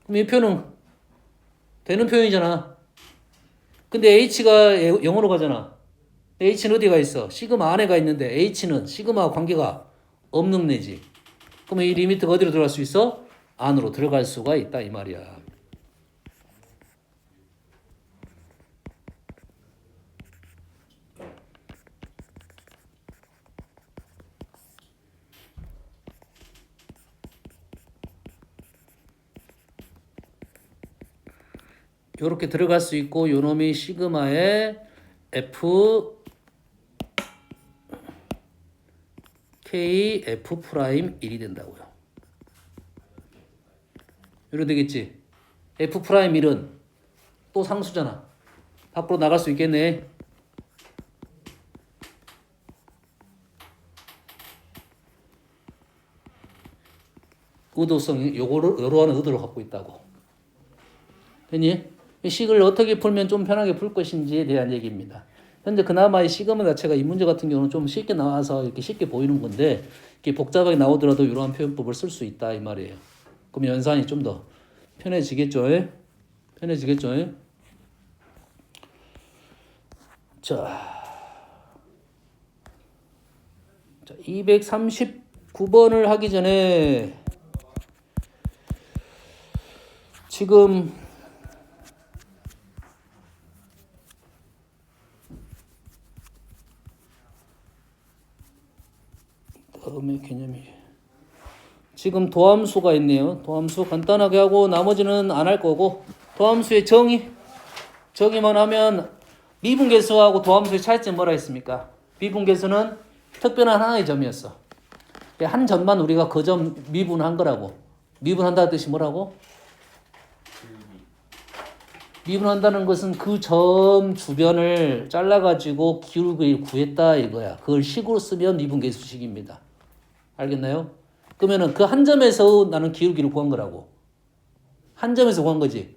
그럼 이 표현은 되는 표현이잖아. 근데 H가 0으로 가잖아. H는 어디가 있어? 시그마 안에 가 있는데 H는 시그마와 관계가 없는 애지. 그러면 이 리미트가 어디로 들어갈 수 있어? 안으로 들어갈 수가 있다 이 말이야. 요렇게 들어갈 수 있고 요놈이 시그마의 F K F 프라임 1이 된다고요. 이렇게 되겠지. F 프라임 1은 또 상수잖아. 밖으로 나갈 수 있겠네. 의도성 요러한 의도를 갖고 있다고. 됐니? 이 식을 어떻게 풀면 좀 편하게 풀 것인지에 대한 얘기입니다. 현재 그나마 이 시그마 자체가 이 문제 같은 경우는 좀 쉽게 나와서 이렇게 쉽게 보이는 건데 이렇게 복잡하게 나오더라도 이러한 표현법을 쓸 수 있다 이 말이에요. 그럼 연산이 좀 더 편해지겠죠? 편해지겠죠? 자 239번을 하기 전에 지금 다음에 개념이 지금 도함수가 있네요. 도함수 간단하게 하고 나머지는 안 할 거고 도함수의 정의만 하면 미분계수하고 도함수의 차이점 뭐라 했습니까? 미분계수는 특별한 하나의 점이었어. 한 점만 우리가 그 점 미분한 거라고. 미분한다는 뜻이 뭐라고? 미분한다는 것은 그 점 주변을 잘라가지고 기울기를 구했다 이거야. 그걸 식으로 쓰면 미분계수식입니다. 알겠나요? 그러면은 그 한 점에서 나는 기울기를 구한 거라고. 한 점에서 구한 거지.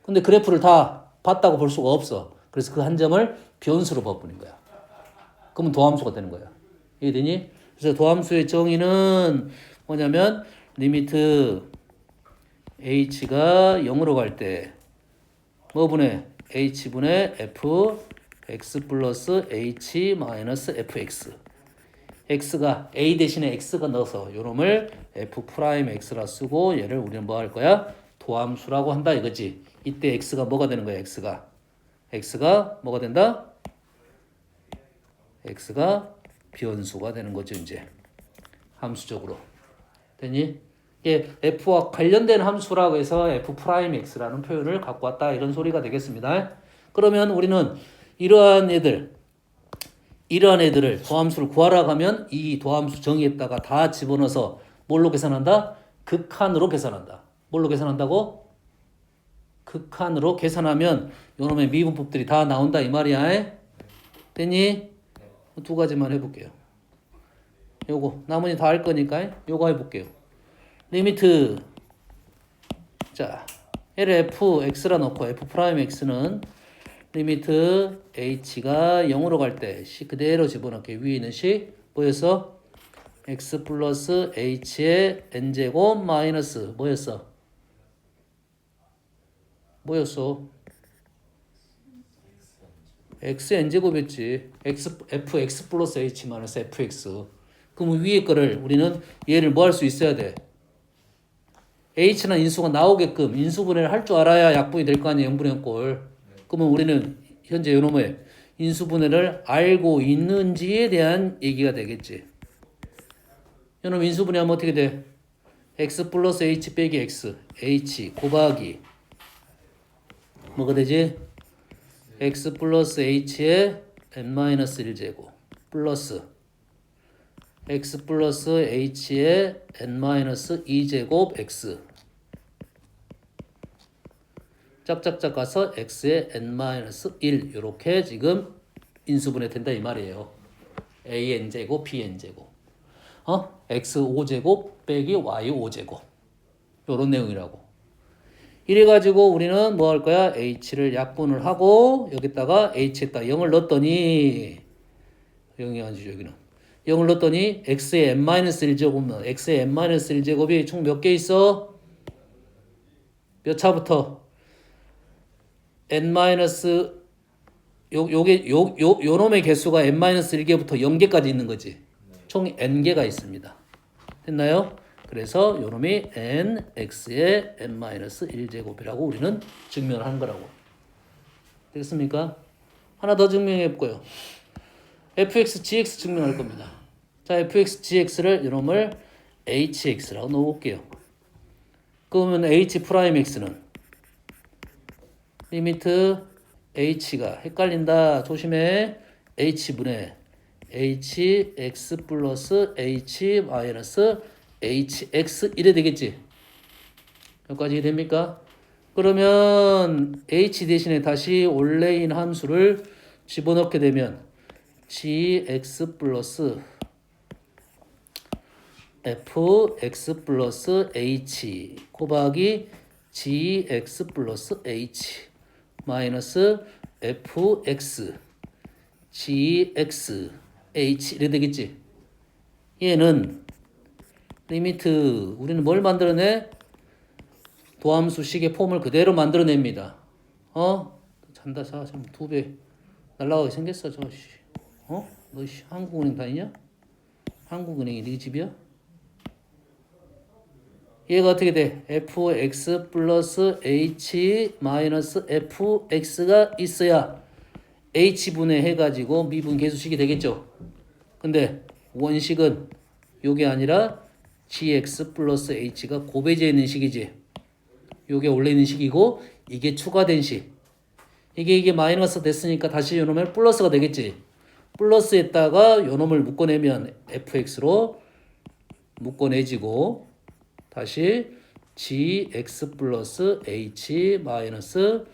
근데 그래프를 다 봤다고 볼 수가 없어. 그래서 그 한 점을 변수로 바꾸는 거야. 그러면 도함수가 되는 거야. 이해되니? 그래서 도함수의 정의는 뭐냐면 리미트 h가 0으로 갈 때 뭐분의 h분의 f x 플러스 h 마이너스 fx x가 a 대신에 x가 넣어서 요놈을 f 프라임 x라 쓰고 얘를 우리는 뭐 할 거야? 도함수라고 한다 이거지. 이때 x가 뭐가 되는 거야? x가 뭐가 된다? x가 변수가 되는 거죠 이제 함수적으로. 됐니? 이게 f와 관련된 함수라고 해서 f 프라임 x라는 표현을 갖고 왔다 이런 소리가 되겠습니다. 그러면 우리는 이러한 애들을 도함수를 구하라 하면 이 도함수 정의에다가 다 집어넣어서 뭘로 계산한다? 극한으로 계산한다. 뭘로 계산한다고? 극한으로 계산하면 요놈의 미분법들이 다 나온다 이 말이야. 됐니? 두 가지만 해볼게요. 요거 나머지 다 할 거니까 요거 해볼게요. 리미트 자 LFX라 넣고 F'X는 리미트 H가 0으로 갈 때 C 그대로 집어넣게 위에 있는 C 뭐였어? X 플러스 H의 N제곱 마이너스 뭐였어? 뭐였어? X N제곱이었지. Fx 플러스 H 마이너스 Fx. 그럼 위에 거를 우리는 얘를 뭐 할 수 있어야 돼? H나 인수가 나오게끔 인수분해를 할 줄 알아야 약분이 될 거 아니야, 0분의 0꼴. 그러면 우리는 현재 요놈의 인수분해를 알고 있는지에 대한 얘기가 되겠지. 요놈 인수분해하면 어떻게 돼? X 플러스 H 빼기 X, H 곱하기 뭐가 되지? X 플러스 H의 N-1제곱 플러스 X 플러스 H의 N-2제곱 X 짝짝짝 가서 X의 N-1 이렇게 지금 인수분해 된다 이 말이에요. AN제곱 BN제곱 X 5제곱 빼기 Y 5제곱 요런 내용이라고. 이래가지고 우리는 뭐 할 거야? H를 약분을 하고 여기다가 H에다 0을 넣었더니 0이 아니죠 여기는 0을 넣었더니 X의 N-1제곱은 X의 N-1제곱이 총 몇 개 있어? 몇 차부터? 요 놈의 개수가 N-1개부터 0개까지 있는 거지. 총 N개가 있습니다. 됐나요? 그래서 요놈이 n x의 n-1제곱이라고 우리는 증명을 하는 거라고. 되겠습니까? 하나 더 증명해 볼까요? fx, gx 증명할 겁니다. 자, fx, gx를 요놈을 hx라고 넣어볼게요. 그러면 h'x는 리미트 h가 헷갈린다. 조심해. h분의 hx 플러스 h 마이너스 hx 이래 되겠지? 여기까지 됩니까? 그러면 h 대신에 다시 온레인 함수를 집어넣게 되면 gx 플러스 fx 플러스 h 곱하기 gx 플러스 h 마이너스 fx gx h 이래 되겠지? 얘는 리미트 우리는 뭘 만들어내? 도함수식의 폼을 그대로 만들어냅니다. 잔다 자 지금 2배 날라가게 생겼어 저씨. 너 한국은행 다니냐? 한국은행이 네 집이야? 얘가 어떻게 돼? fx 플러스 h 마이너스 fx가 있어야 h분해 해가지고 미분 계수식이 되겠죠. 근데 원식은 요게 아니라 gx 플러스 h가 고배제에 있는 식이지. 요게 원래 있는 식이고 이게 추가된 식. 이게 마이너스 됐으니까 다시 요놈을 플러스가 되겠지. 플러스에다가 요놈을 묶어내면 fx로 묶어내지고 다시 gx 플러스 h 마이너스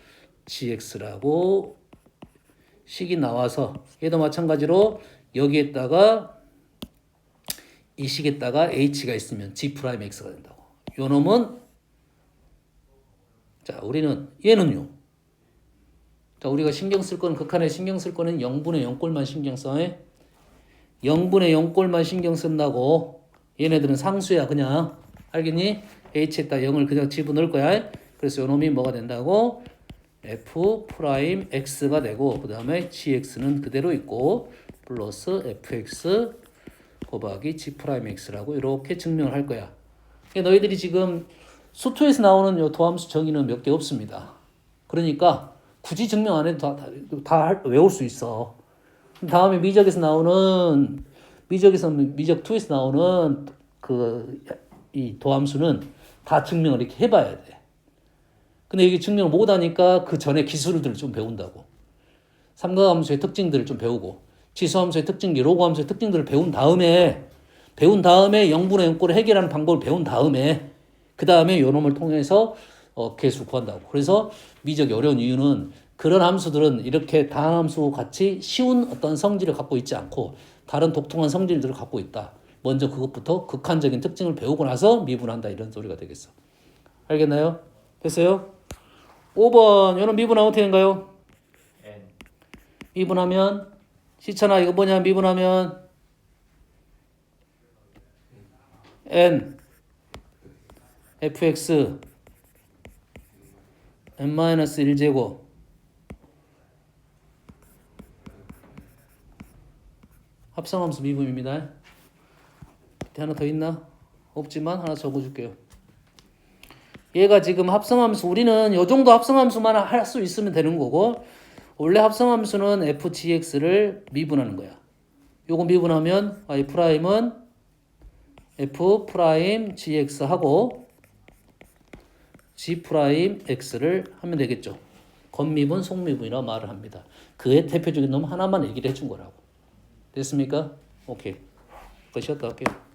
gx라고 식이 나와서 얘도 마찬가지로 여기에다가 이 식에다가 h가 있으면 g'x가 된다고. 요 놈은 자 우리는 얘는요. 자 우리가 신경 쓸 거는 극한에 신경 쓸 거는 0분의 0꼴만 신경 써. 0분의 0꼴만 신경 쓴다고. 얘네들은 상수야 그냥. 알겠니? h에다 0을 그냥 집어넣을 거야. 그래서 요 놈이 뭐가 된다고? f'x가 되고 그 다음에 gx는 그대로 있고 플러스 fx 곱하기 g'x라고 이렇게 증명을 할 거야. 그러니까 너희들이 지금 수투에서 나오는 요 도함수 정의는 몇 개 없습니다. 그러니까 굳이 증명 안 해도 다 외울 수 있어. 다음에 미적에서 나오는 미적 2에서 나오는 이 도함수는 다 증명을 이렇게 해봐야 돼. 근데 이게 증명을 못하니까 그 전에 기술들을 좀 배운다고. 삼각함수의 특징들을 좀 배우고 지수함수의 특징, 로그함수의 특징들을 배운 다음에 0분의 0꼴을 해결하는 방법을 배운 다음에 그 다음에 요놈을 통해서 개수를 구한다고. 그래서 미적이 어려운 이유는 그런 함수들은 이렇게 다함수 같이 쉬운 어떤 성질을 갖고 있지 않고 다른 독특한 성질들을 갖고 있다. 먼저 그것부터 극한적인 특징을 배우고 나서 미분한다 이런 소리가 되겠어. 알겠나요? 됐어요? 5번 이런 미분 어떻게 된가요? N 미분하면 시차나 이거 뭐냐 미분하면 n fx n-1제곱 합성함수 미분입니다. 밑에 하나 더 있나? 없지만 하나 적어줄게요. 얘가 지금 합성함수 우리는 요 정도 합성함수만 할 수 있으면 되는 거고 원래 합성함수는 fgx를 미분하는 거야. 요거 미분하면 y'은 f' gx하고 g'x를 하면 되겠죠. 겉미분, 속미분이라고 말을 합니다. 그의 대표적인 놈 하나만 얘기를 해준 거라고. 됐습니까? 오케이. 그거 쉬었다 할게요.